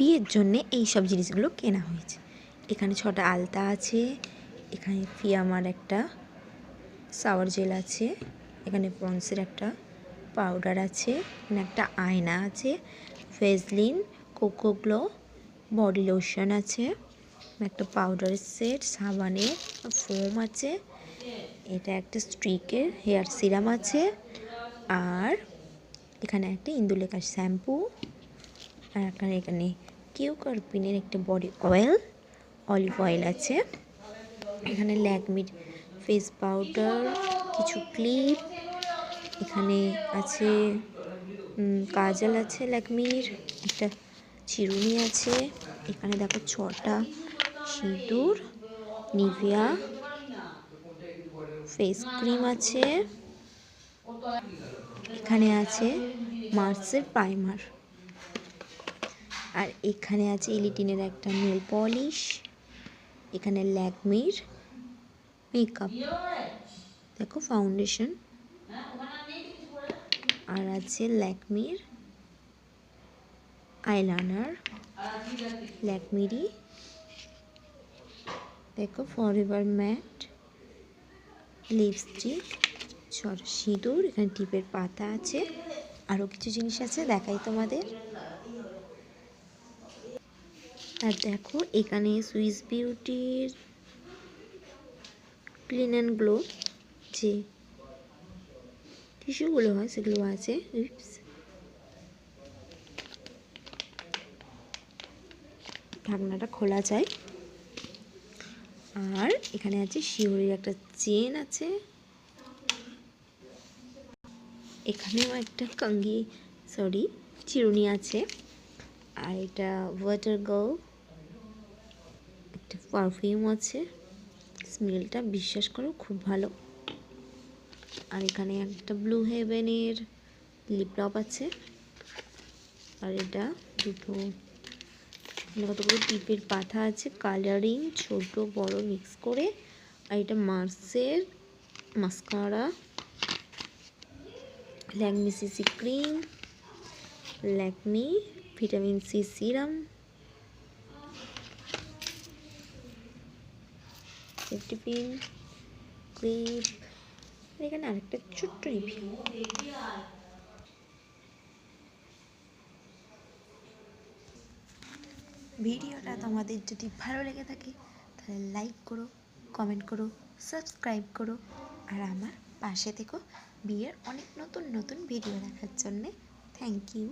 বিয়ের জন্যে এই সব জিনিসগুলো কেনা হয়েছে। এখানে 6টা আলতা আছে, এখানে ফিয়ামার একটা শাওয়ার জেল আছে, এখানে পন্সের একটা পাউডার আছে, এখানে একটা আয়না আছে, Vaseline, cocoa glow body lotion আছে, একটা পাউডারের সেট, সাবানের ফোম আছে, এটা একটা স্ট্রিকের হেয়ার সিরাম আছে, আর এখানে একটা ইন্দুলেখা শ্যাম্পু, আর এখানে কিউকারপিনের একটা বডি অয়েল, অলিভ অয়েল আছে, এখানে ল্যাকমির ফেস পাউডার, কিছু ক্লিপ, এখানে আছে কাজল আছে ল্যাকমির, একটা চিরুনি আছে, এখানে দেখো 6টা সিঁদুর, নিভিয়া ফেস ক্রিম আছে, এখানে আছে মার্সের প্রাইমার, আর এখানে আছে ইলিটিনের একটা নেল পলিশ, এখানে ল্যাকমির মেকআপ, দেখো ফাউন্ডেশন, আর আছে ল্যাকমির আইলাইনার, ল্যাকমিরই দেখো ফরএভার ম্যাট লিপস্টিক, সিঁদুর, এখানে টিপের পাতা আছে, আরও কিছু জিনিস আছে দেখাই তোমাদের। আর দেখো এখানে সুইস বিউটির ক্লিন অ্যান্ড গ্লো যে টিস্যুগুলো হয় সেগুলো আছে, ঢাকনাটা খোলা যায়, আর এখানে আছে শিওরের একটা চেন আছে, এখানেও একটা চিরুনি আছে, আর এটা ওয়াটার গো একটা পারফিউম আছে, স্মেলটা বিশ্বাস করো খুব ভালো, আর এখানে একটা ব্লু হেভেনের লিপ লব আছে, আর এটা কতগুলো টিপের পাতা আছে, কালারিং ছোট বড় মিক্স করে, আর এটা মার্সের mascara, Lakme CC cream, Lakme vitamin C serum, safety pin, clip, এখানে আরেকটা ছোট্ট রিভিউ। ভিডিওটা তোমাদের যদি ভালো লেগে থাকে তাহলে লাইক করো, কমেন্ট করো, সাবস্ক্রাইব করো, আর আমার পাশে থেকো বিয়ের অনেক নতুন নতুন ভিডিও দেখার জন্যে। Thank you.